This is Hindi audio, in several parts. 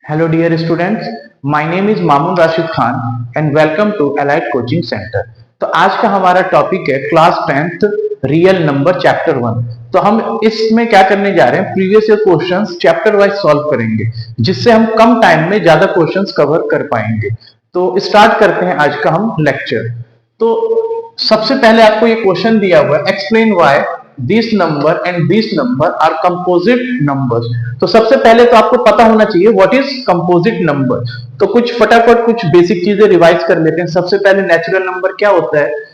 Hello dear students, my name is Mamun Rashid Khan and welcome to Allied Coaching Center। तो आज का हमारा टॉपिक है class 10th real number chapter 1। तो हम इसमें क्या करने जा रहे हैं, previous year questions chapter wise solve करेंगे जिससे हम कम टाइम में ज्यादा क्वेश्चंस कवर कर पाएंगे। तो स्टार्ट करते हैं आज का हम लेक्चर। तो सबसे पहले आपको ये क्वेश्चन दिया हुआ है, explain why this number and this number are composite numbers. तो सबसे पहले तो आपको पता होना चाहिए व्हाट इज कंपोजिट नंबर। तो कुछ फटाफट कुछ बेसिक चीजें रिवाइज कर लेते हैं। सबसे पहले नेचुरल नंबर क्या होता है,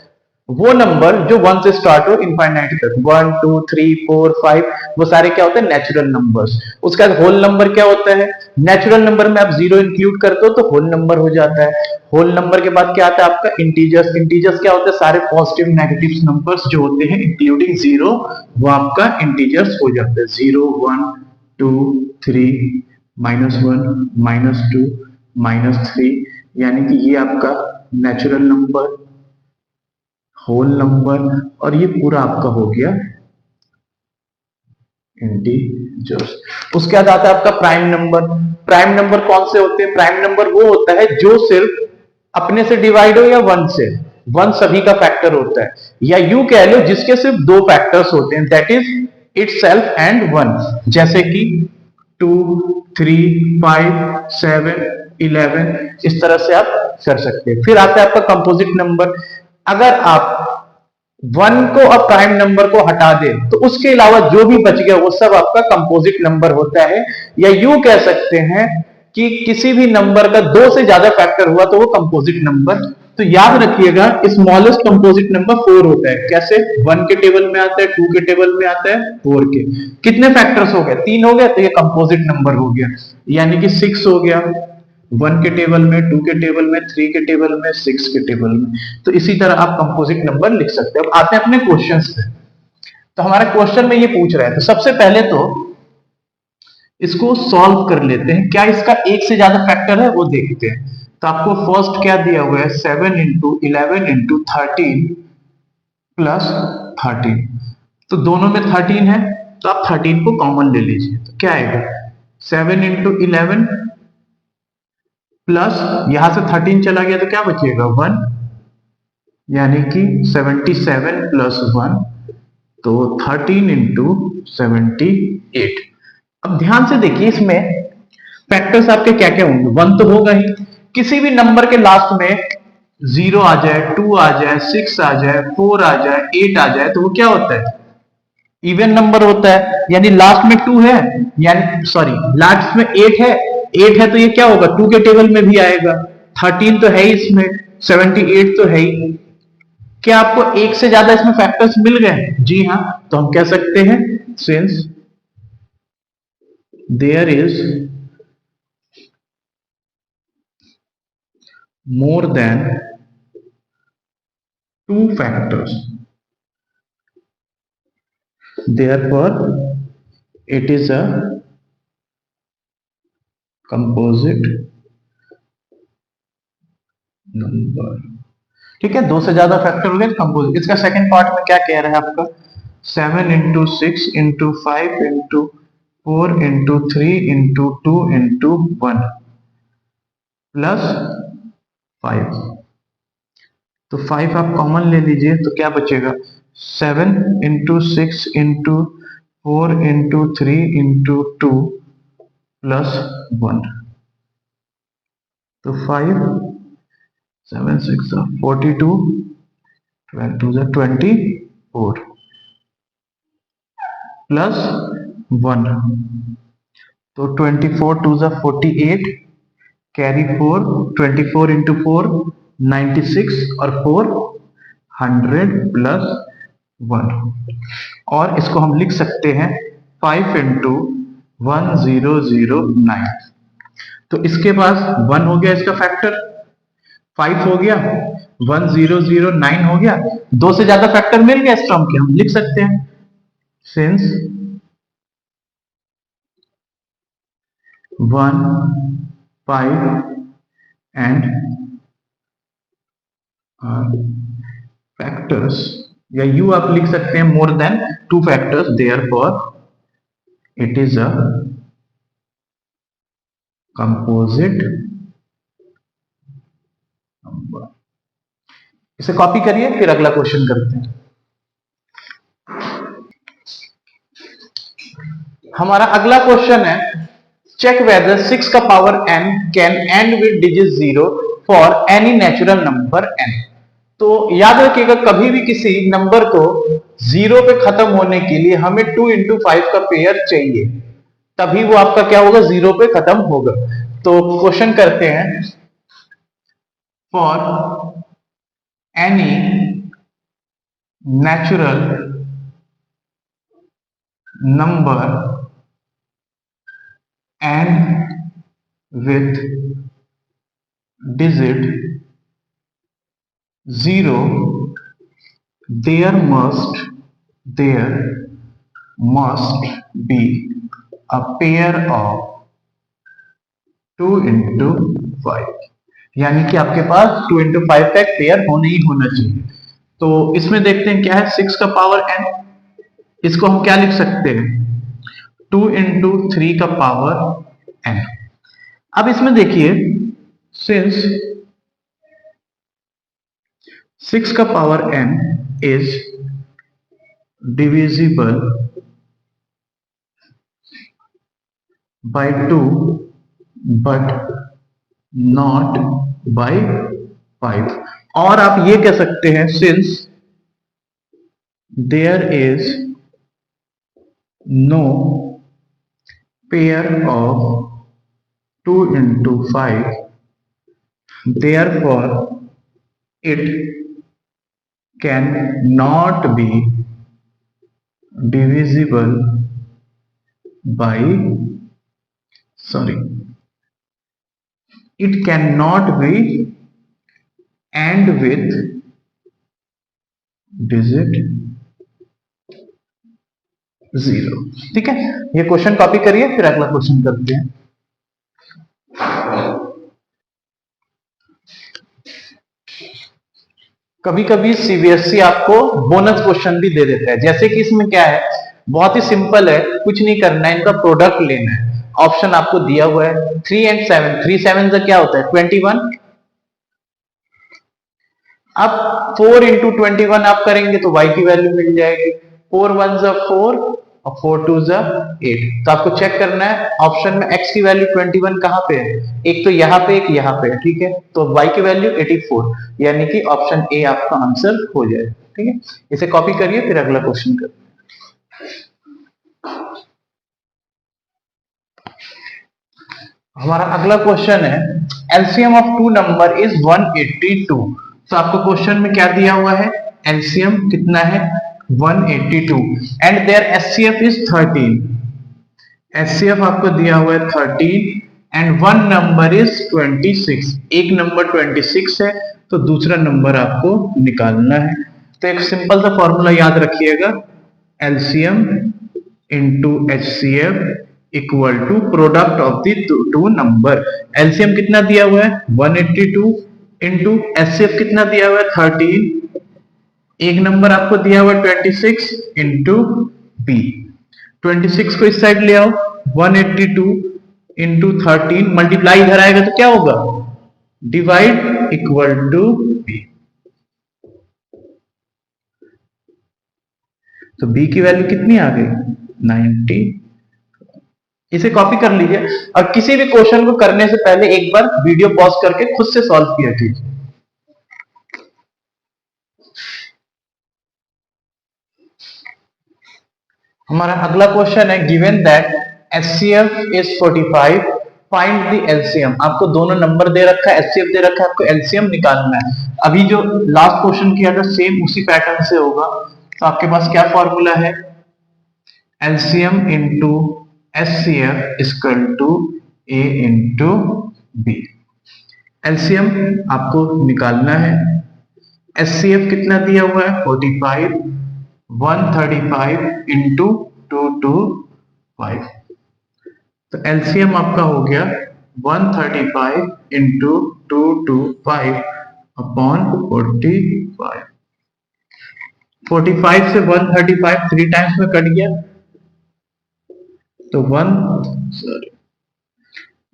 वो नंबर जो 1 से स्टार्ट हो इनफाइनाइट तक, 1 2 3 4 5, वो सारे क्या होते हैं नेचुरल नंबर्स। उसका होल नंबर क्या होता है, नेचुरल नंबर में आप जीरो इंक्लूड करते हो तो होल नंबर हो जाता है। होल नंबर के बाद क्या आता है आपका इंटीजर्स। इंटीजर्स क्या होते हैं, सारे पॉजिटिव नेगेटिव नंबर्स जो होते हैं इंक्लूडिंग जीरो, वो आपका इंटीजर्स हो जाते हैं। 0 1 2 3 -1 -2 -3, यानी कि ये आपका नेचुरल नंबर, होल नंबर, और ये पूरा आपका हो गया इंटीजर्स। उसके बाद आता है आपका प्राइम नंबर। प्राइम नंबर कौन से होते हैं, प्राइम नंबर वो होता है जो सिर्फ अपने से डिवाइड हो या वन से, वन सभी का फैक्टर होता है, या यू कह लो जिसके सिर्फ दो फैक्टर्स होते हैं, that is itself and one. जैसे कि 2 3 5 7 11, इस तरह से आप कर सकते हैं। फिर आता है आपका कंपोजिट नंबर। अगर आप वन को और प्राइम नंबर को हटा दे तो उसके अलावा जो भी बच गया वो सब आपका कंपोजिट नंबर होता है, या यूं कह सकते हैं कि किसी भी नंबर का दो से ज्यादा फैक्टर हुआ तो वो कंपोजिट नंबर। तो याद रखिएगा स्मॉलेस्ट कंपोजिट नंबर 4 होता है। कैसे, 1 के टेबल में आता है, 2 के टेबल में आता है, 4 के। कितने फैक्टर्स हो गए, 3 हो गए, तो ये कंपोजिट नंबर हो गया, यानी कि 6 हो गया 1 के टेबल में, 2 के टेबल में, 3 के टेबल में, 6 के टेबल में। तो इसी तरह आप कंपोजिट नंबर लिख सकते हैं। अब आते हैं अपने क्वेश्चंस पे। तो हमारा क्वेश्चन में ये पूछ रहा है, तो सबसे पहले तो इसको सॉल्व कर लेते हैं। क्या इसका एक से ज्यादा फैक्टर है वो देखते हैं। तो आपको फर्स्ट क्या दिया हुआ है, 7 इंटू 11 इंटू 13 प्लस 13। तो दोनों में 13 है तो आप 13 को कॉमन ले लीजिए। तो क्या आएगा, 7 इंटू 11 प्लस यहां से 13 चला गया तो क्या बचेगा 1, यानी कि 77 प्लस 1, तो 13 इंटू 78। अब ध्यान से देखिए इसमें फैक्टर्स आपके क्या क्या होंगे, 1 तो होगा ही, किसी भी नंबर के लास्ट में 0 आ जाए, 2 आ जाए, 6 आ जाए, 4 आ जाए, 8 आ जाए, तो वो क्या होता है, इवन नंबर होता है। यानी लास्ट में 2 है, यानी सॉरी लास्ट में 8 है, 8 है तो ये क्या होगा 2 के टेबल में भी आएगा। 13 तो है ही इसमें, 78 तो है ही। क्या आपको एक से ज्यादा इसमें फैक्टर्स मिल गए, जी हाँ। तो हम कह सकते हैं since there is more than 2 factors, therefore it is a composite number। ठीक है, दो से ज्यादा फैक्टर हो गए कंपोजिट। इसका सेकंड पार्ट में क्या कह रहा है आपका, 7 into 6 into 5 into 4 into 3 into 2 into 1 plus 5। तो 5 आप कॉमन ले लीजिए तो क्या बचेगा, 7 into 6 into 4 into 3 into 2 plus 1। तो 5 7 6 42, 12 2 24 प्लस 1। तो 24 2 48, कैरी 4, 24 इंटू 4 96, और 4 100 प्लस 1। और इसको हम लिख सकते हैं 5 इंटू 1009। तो इसके पास 1 हो गया, इसका फैक्टर 5 हो गया, 1009 हो गया, दो से ज्यादा फैक्टर मिल गया इस टर्म के, हम लिख सकते हैं सिंस 1 5 एंड फैक्टर्स, या यू आप लिख सकते हैं मोर than 2 factors, therefore it is a composite number. इसे कॉपी करिए, फिर अगला क्वेश्चन करते हैं। हमारा अगला क्वेश्चन है, चेक वेदर 6 का power n can and with digit 0 for any natural number n। तो याद रखिएगा, कभी भी किसी नंबर को 0 पे खत्म होने के लिए हमें 2 into 5 का पेयर चाहिए, तभी वो आपका क्या होगा, 0 पे खत्म होगा। तो क्वेश्चन करते हैं, for any natural number n with digit 0 there must be a pair of 2 into 5, यानी कि आपके पास 2 into 5 का एक पेयर होना ही होना चाहिए। तो इसमें देखते हैं क्या है, 6 का पावर n, इसको हम क्या लिख सकते हैं, 2 into 3 का पावर n। अब इसमें देखिए, सिंस 6 का power n is divisible by 2 but not by 5, और आप ये कह सकते हैं, since there is no pair of 2 into 5 therefore it cannot be divisible by it cannot be and with digit 0। ठीक है, ये क्वेश्चन कॉपी करिए, फिर अगला क्वेश्चन करते हैं। कभी कभी सीबीएसई आपको बोनस क्वेश्चन भी दे देता है, जैसे कि इसमें क्या है, बहुत ही सिंपल है, कुछ नहीं करना है, इनका प्रोडक्ट लेना है। ऑप्शन आपको दिया हुआ है 3 and 7, 3 7 से क्या होता है 21। अब 4 into 21 आप करेंगे तो y की वैल्यू मिल जाएगी, 4 1 जा 4 और 4 2 जा 8। तो आपको चेक करना है ऑप्शन में x की वैल्यू 21 कहां पे है, एक तो यहां पे, एक यहां पे है, ठीक है। तो y की वैल्यू 84, यानी कि ऑप्शन ए आपका आंसर हो जाए। ठीक है, इसे कॉपी करिए, फिर अगला क्वेश्चन करिए। हमारा अगला क्वेश्चन है, LCM of two number is 182। तो आपको क्वेश्चन में क्या दिया हुआ है, एलसीएम कितना है 182 and their HCF is 13। HCF आपको दिया हुआ है 13 एंड वन नंबर इज 26। एक नंबर 26 है, तो दूसरा नंबर आपको निकालना है। तो एक सिंपल सा फॉर्मूला याद रखिएगा, LCM into HCF equal to product of the two number. LCM कितना दिया हुआ है 182 इंटू एचसीएफ कितना दिया हुआ है 13, एक नंबर आपको दिया हुआ है 26 इंटू बी। 26 को इस साइड ले आओ, 182 इंटू 13 मल्टीप्लाई इधर आएगा तो क्या होगा, डिवाइड इक्वल टू बी। तो बी की वैल्यू कितनी आ गई 90। इसे कॉपी कर लीजिए और किसी भी क्वेश्चन को करने से पहले एक बार वीडियो पॉज करके खुद से सॉल्व किया कीजिए। हमारा अगला क्वेश्चन है, given that HCF is 45 find the LCM. आपको दोनों नंबर दे रखा है, एचसीएफ दे रखा है, आपको एलसीएम निकालना है। अभी जो लास्ट क्वेश्चन किया था सेम उसी पैटर्न से होगा। तो आपके पास क्या फॉर्मूला है, LCM into HCF equal to A into B. LCM आपको निकालना है, एचसीएफ कितना दिया हुआ है 45, 135 इंटू 225। तो एलसीएम आपका हो गया 135 इंटू 225 अपॉन 45। 45 से 135 3 टाइम्स में कट गया, तो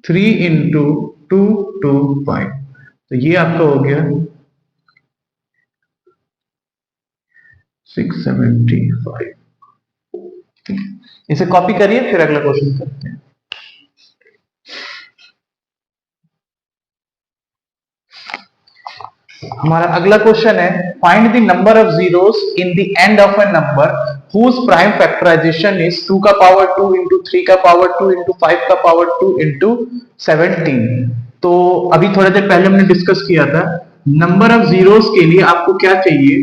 3 इंटू 225, तो ये आपका हो गया 675। इसे कॉपी करिए, फिर अगला क्वेश्चन करते हैं। हमारा अगला क्वेश्चन है, find the number of zeros in the end of a number whose prime factorization is 2 का पावर 2 इंटू 3 का पावर 2 इंटू 5 का पावर 2 इंटू 17। तो अभी थोड़ी देर पहले हमने डिस्कस किया था, नंबर ऑफ जीरोस के लिए आपको क्या चाहिए,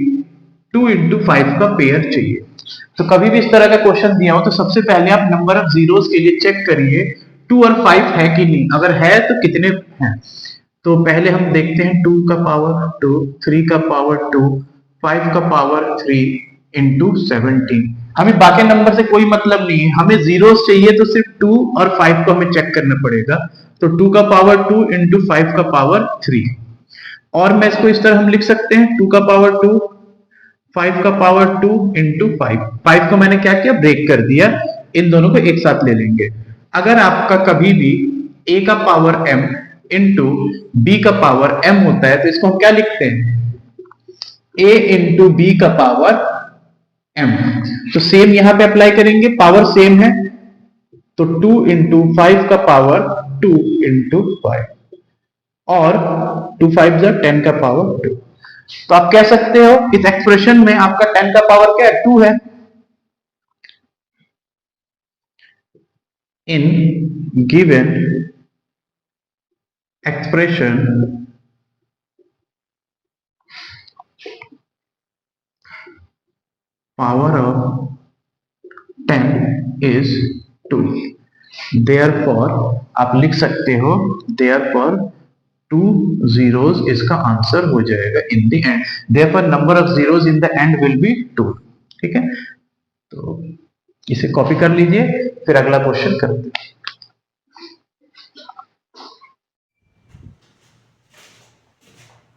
2 इंटू 5 का पेयर चाहिए। तो कभी भी इस तरह का क्वेश्चन दिया हो तो सबसे पहले आप नंबर ऑफ जीरोस के लिए चेक करिए 2 और 5 है कि नहीं, अगर है तो कितने हैं। तो पहले हम देखते हैं 2 का पावर 2, 3 का पावर 2, 5 का पावर 3 इंटू 17। हमें बाकी नंबर से कोई मतलब नहीं है, हमें जीरोस चाहिए तो सिर्फ 2 और 5 को हमें चेक करना पड़ेगा। तो 2 का पावर 2 इंटू 5 का पावर 3, और मैं इसको इस तरह हम लिख सकते हैं 2 का पावर 2, 5 का पावर 2 इंटू 5 को मैंने क्या किया, ब्रेक कर दिया, इन दोनों को एक साथ ले लेंगे। अगर आपका कभी भी a का पावर m इंटू बी का पावर m होता है तो इसको हम क्या लिखते हैं, a इंटू बी का पावर m। तो सेम यहां पे अप्लाई करेंगे, पावर सेम है, तो 2 इंटू 5 का पावर 2 इंटू 5, और 2 5 जा 10 का पावर 2। तो आप कह सकते हो इस एक्सप्रेशन में आपका 10 का पावर क्या है, 2 है। In given expression power of 10 is 2। Therefore आप लिख सकते हो, देयरफॉर 2 zeros इसका आंसर हो जाएगा इन the and, therefore number of zeros in the and will be 2। ठीक है, तो इसे कॉपी कर लीजिए, फिर अगला क्वेश्चन करते हैं।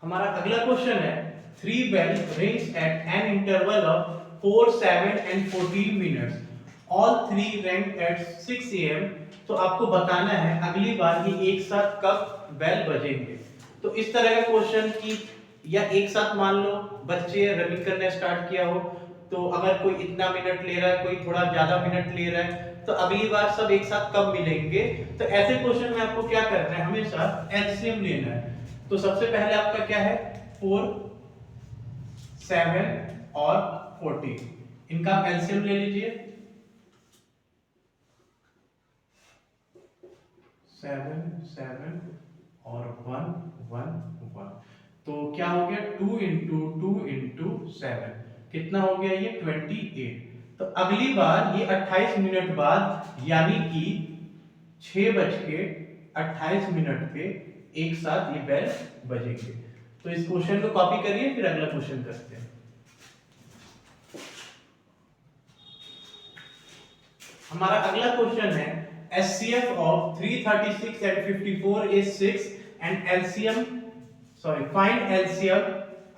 हमारा अगला क्वेश्चन है, 3 bell rings at an interval of 4, 7 and 14 minutes. All 3 rang at 6 am. तो आपको बताना है अगली बार ये एक साथ कब बेल बजेंगे। तो इस तरह का क्वेश्चन की, या एक साथ मान लो बच्चे रनिंग करना स्टार्ट किया हो, तो अगर कोई इतना मिनट ले रहा है, कोई थोड़ा ज्यादा मिनट ले रहा है, तो अगली बार सब एक साथ कब मिलेंगे। तो ऐसे क्वेश्चन में आपको क्या करना है, हमेशा एलसीएम लेना है। तो सबसे पहले आपका क्या है, 4, 7 और 14, इनका एलसीएम ले लीजिए। 7 7 और 1 1 1, तो क्या हो गया, 2 इंटू 2 इंटू 7, कितना हो गया ये 28। तो अगली बार ये 28 मिनट बाद, यानी कि 6:28 पे एक साथ ये बेल बजेंगे। तो इस क्वेश्चन को कॉपी करिए, फिर अगला क्वेश्चन करते हैं। हमारा अगला क्वेश्चन है, HCF of 336 and 54 is 6 and LCM, sorry find LCM.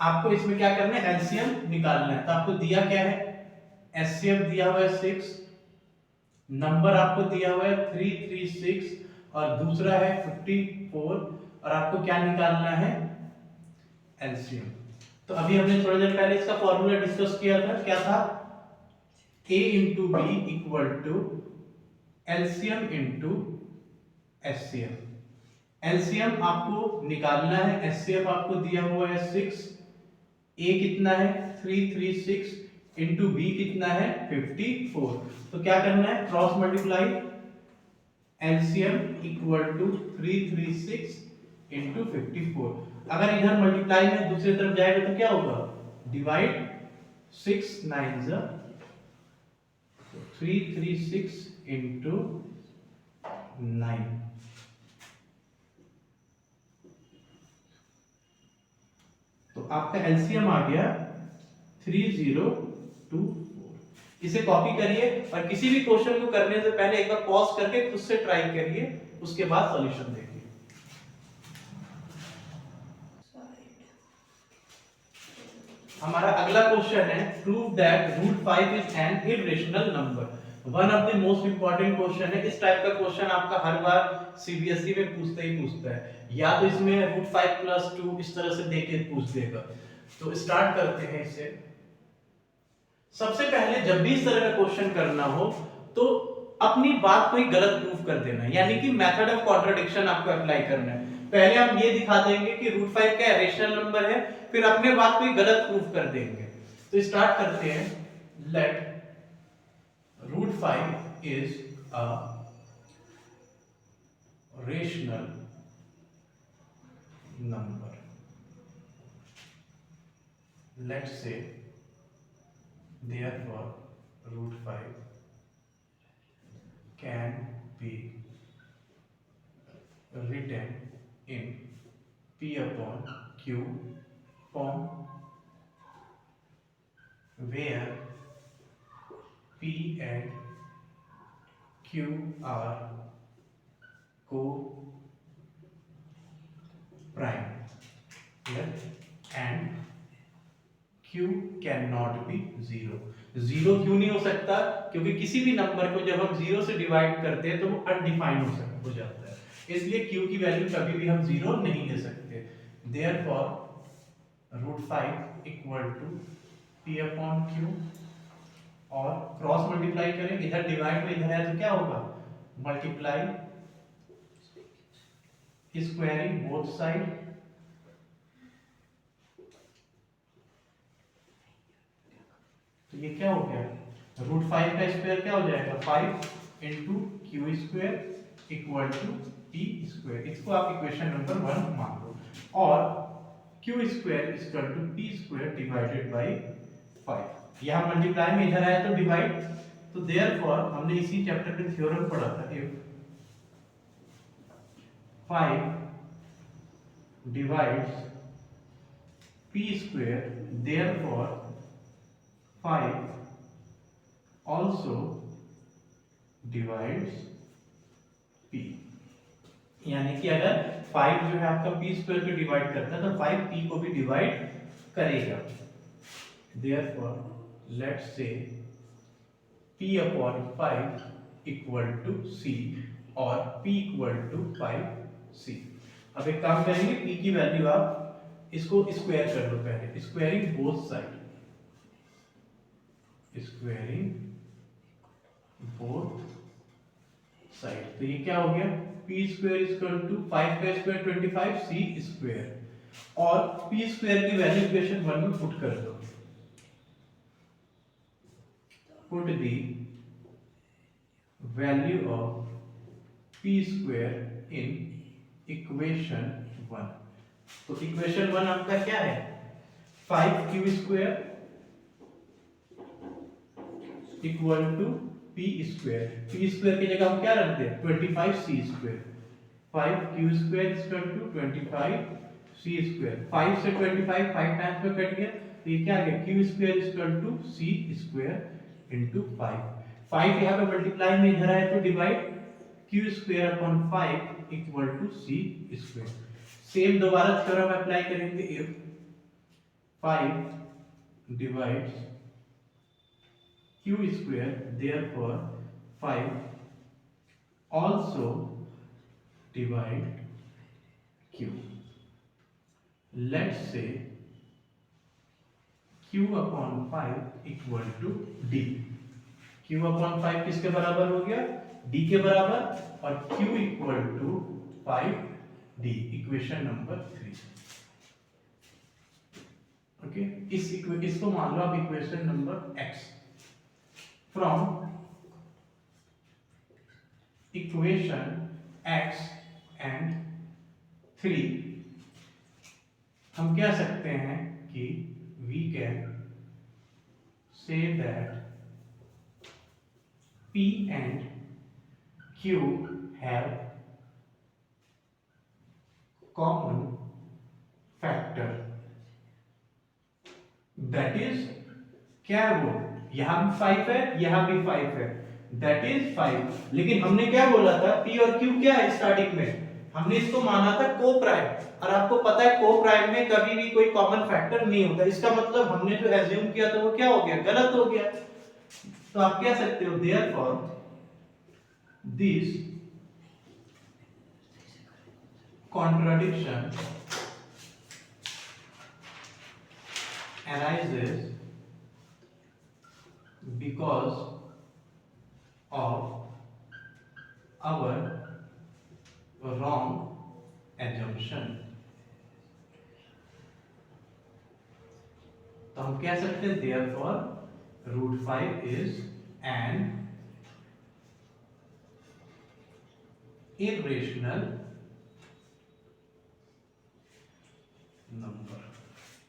आपको इसमें क्या करना है, एलसीएम निकालना है। तो आपको दिया क्या है, एचसीएफ दिया हुआ है 6, नंबर आपको दिया हुआ है 336, और दूसरा है 54, और आपको क्या निकालना है, एलसीएम। तो अभी हमने थोड़ी देर पहले इसका फॉर्मूला डिस्कस किया था, क्या था, a into B equal to LCM into HCF. LCM आपको निकालना है, एचसीएफ आपको दिया हुआ है 6, a कितना है 336, इंटू बी कितना है 54। तो क्या करना है, cross multiply, LCM equal to 336 into 54। अगर इधर मल्टीप्लाई में दूसरी तरफ जाएगा तो क्या होगा, डिवाइड, 6 9 336 इंटू 9, तो आपका एलसीएम आ गया 3024। इसे कॉपी करिए, और किसी भी क्वेश्चन को करने से पहले एक बार पॉज करके खुद से ट्राई करिए, उसके बाद सॉल्यूशन देखिए। हमारा अगला क्वेश्चन है, prove that root 5 is an irrational number. One of the most important question है। इस टाइप का क्वेश्चन आपका हर बार सीबीएसई में पूछता है, या तो इसमें √5 + 2 इस तरह से देके पूछ देगा। तो स्टार्ट करते हैं इससे। सबसे पहले जब भी इस तरह का क्वेश्चन करना हो तो अपनी बात कोई गलत प्रूफ कर देना है, यानी कि मेथड ऑफ कॉन्ट्रडिक्शन आपको अप्लाई करना है। पहले हम ये दिखा देंगे कि √5 क्या रेशनल नंबर है, फिर अपने बात कोई गलत प्रूफ कर देंगे। तो स्टार्ट करते हैं। Let √5 is a rational number. Let's say therefore √5 can be written in P/Q form, where P and Q are co-prime, and Q cannot be 0। Zero क्यों नहीं हो सकता? क्योंकि किसी भी नंबर को जब हम जीरो से डिवाइड करते हैं तो वो अनडिफाइंड हो जाता है, इसलिए Q की वैल्यू कभी भी हम जीरो नहीं ले सकते। Therefore √5 इक्वल टू P/Q, और क्रॉस मल्टीप्लाई करें, इधर डिवाइड में इधर है तो क्या होगा? मल्टीप्लाई, स्क्वायरिंग बोथ साइड, तो ये क्या हो गया? √5 का स्क्वायर क्या हो जाएगा? 5 × Q² इक्वल टू P²। इसको आप इक्वेशन नंबर 1 मान लो, और Q² equal to P² divided by 5। यहाँ मल्टीप्लाई में इधर आया तो डिवाइड, तो देयरफॉर हमने इसी चैप्टर में थ्योरम पढ़ा था, if 5 divides P², therefore 5 also divides P। यानी कि अगर 5 जो है आपका P² को डिवाइड करता है तो 5 P को भी डिवाइड करेगा। Therefore let's say P/5 equal to C, और P इक्वल टू 5C। अब एक काम करेंगे, P की वैल्यू आप इसको स्क्वायर कर लो पहले, squaring both side, squaring both side. तो ये क्या हो गया? P² इक्वल टू 5 का स्क्वायर 25, C², और P² की वैल्यू इक्वेशन 1 में पुट कर दो। Put the value of P² in equation 1। तो इक्वेशन 1 आपका क्या है? 5Q² equal to P²। P² की जगह हम क्या रखते हैं? 25C²। 5Q² equal to 25C²। 5 से 25 5 टाइम्स में कट गया, तो ये क्या आ गया? Q² equal to C² into 5। 5 यहाँ पे मल्टीप्लाई में इधर आया तो divide, Q²/5 equal to C²। Same दोबारा थ्योरम अप्लाई करेंगे, if 5 divides Q², therefore 5 also divide Q। Let's say Q/5 equal to D। Q/5 किसके बराबर हो गया? D के बराबर, और Q equal to 5D, equation number 3। Okay, इसको मान लो आप equation number X। From equation X and 3 हम कह सकते हैं कि we can say that P and Q have common factor, that is क्या है वो? यहां भी 5 है, यहां भी 5 है, दैट इज 5। लेकिन हमने क्या बोला था? P और Q क्या है स्टार्टिंग में? हमने इसको माना था को प्राइम, और आपको पता है को प्राइम में कभी भी कोई कॉमन फैक्टर नहीं होता। इसका मतलब हमने जो एज्यूम किया था वो क्या हो गया? गलत हो गया। तो आप कह सकते हो therefore this contradiction arises because of our wrong assumption. तो हम कह सकते हैं therefore √5 is an irrational number.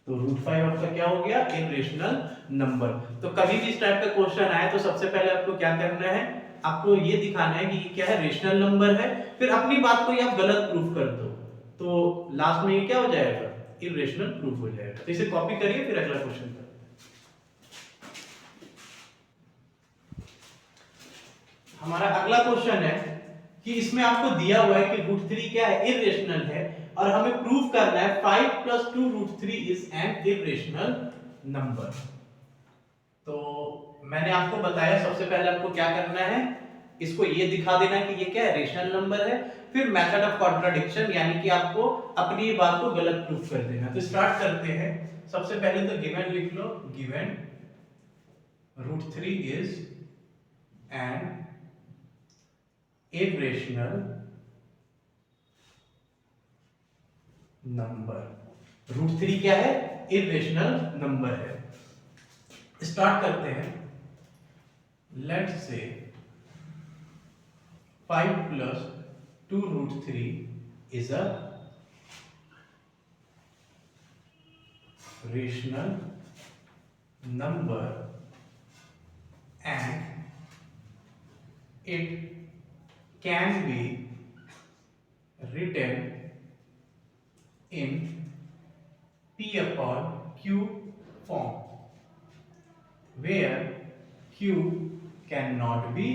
तो √5 आपका क्या हो गया? Irrational number. तो कभी भी इस टाइप का क्वेश्चन आए तो सबसे पहले आपको क्या करना है, आपको ये दिखाना है कि ये क्या है, रेशनल नंबर है। फिर अपनी बात को ये आप गलत प्रूफ कर दो, तो लास्ट में ये क्या हो जाएगा? इरेशनल प्रूफ हो जाएगा। तो इसे कॉपी करिए, फिर अगला क्वेश्चन कर। हमारा अगला क्वेश्चन है कि इसमें आपको दिया हुआ है कि √3 क्या है? इरेशनल है, और हमें प्रूव करना है 5 + 2 √3 इज एन इरेशनल नंबर। तो मैंने आपको बताया सबसे पहले आपको क्या करना है, इसको ये दिखा देना है कि ये क्या है? रेशनल नंबर है। फिर मेथड ऑफ कॉन्ट्राडिक्शन, यानी कि आपको अपनी बात को गलत प्रूफ कर देना। तो स्टार्ट करते हैं। सबसे पहले तो गिवन लिख लो, given √3 is an irrational number. √3 क्या है? इरेशनल नंबर है। स्टार्ट करते हैं। Let's say 5 + 2 √3 is a rational number and it can be written in P/Q form where Q cannot be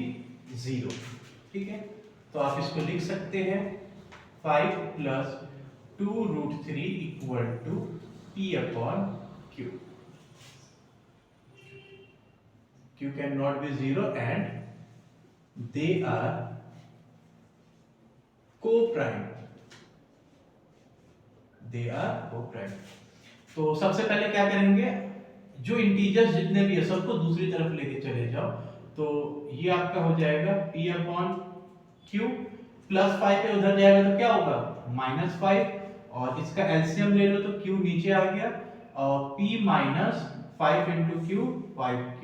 0। ठीक है, तो आप इसको लिख सकते हैं 5 + 2 √3 = P/Q। Q cannot be 0 and they are co-prime। They are co-prime। तो सबसे पहले क्या करेंगे, जो इंटीजर्स जितने भी है सबको दूसरी तरफ लेके चले जाओ। तो ये आपका हो जाएगा P/Q, +5 पे उधर जाएगा तो क्या होगा? -5, और इसका एलसीएम ले लो तो Q नीचे आ गया, और P - 5 × Q 5Q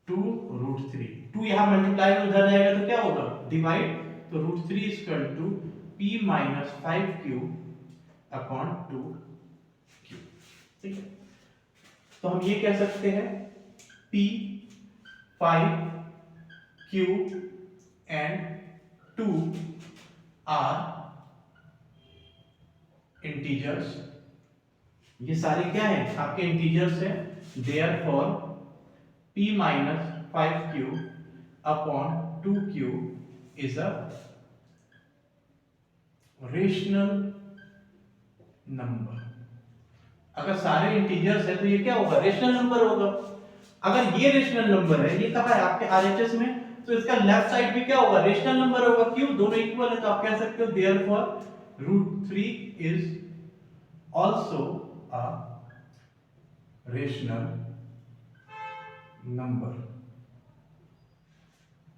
2 √3। 2 यहां मल्टीप्लाई में उधर जाएगा तो क्या होगा? डिवाइड। तो √3 = P - 5Q / 2Q। ठीक है, तो हम ये कह सकते हैं P 5Q and 2 are integers. ये सारे क्या है? आपके इंटीजर्स है। Therefore P - 5Q / 2Q is a rational number. अगर सारे इंटीजर्स है तो ये क्या होगा? रेशनल नंबर होगा। अगर ये रेशनल नंबर है, ये कहाँ है? आपके आरएचएस में, तो इसका लेफ्ट साइड भी क्या होगा? रेशनल नंबर होगा। क्यों? दोनों इक्वल है, तो आप कह सकते हो therefore √3 is also a rational number.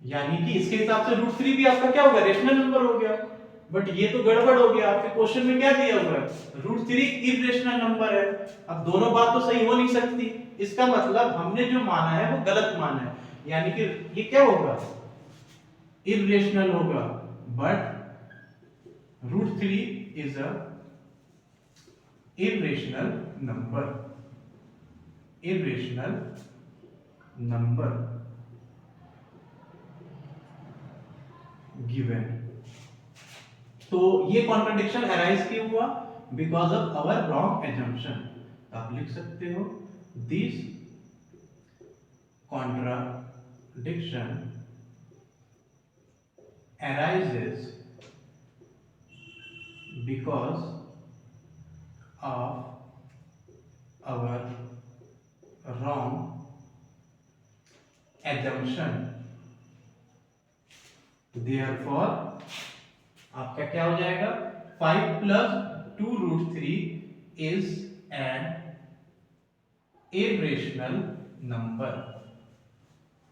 यानी कि इसके हिसाब से √3 भी आपका क्या होगा? रेशनल नंबर हो गया। बट ये तो गड़बड़ हो गया, आपके क्वेश्चन में क्या दिया हुआ है? √3 इरेशनल नंबर है। अब दोनों बात तो सही हो नहीं सकती, इसका मतलब हमने जो माना है वो गलत माना है, यानी कि ये क्या होगा? इरेशनल होगा। But √3 is a irrational number. Irrational number given. तो ये कॉन्ट्रडिक्शन अराइज क्यों हुआ? Because of our wrong assumption. आप लिख सकते हो this contradiction arises because of our wrong assumption, therefore आपका क्या हो जाएगा 5 plus 2 root 3 is an irrational number,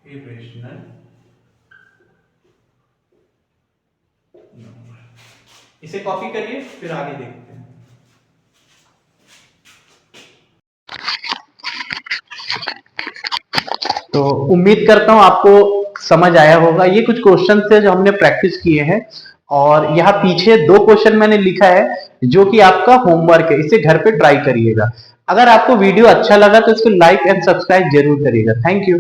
irrational number। इसे कॉपी करिए फिर आगे देखते हैं। तो उम्मीद करता हूं आपको समझ आया होगा। ये कुछ क्वेश्चन थे जो हमने प्रैक्टिस किए हैं और यहाँ पीछे 2 क्वेश्चन मैंने लिखा है जो कि आपका होमवर्क है, इसे घर पे ट्राई करिएगा। अगर आपको वीडियो अच्छा लगा तो इसको लाइक एंड सब्सक्राइब जरूर करिएगा। Thank you.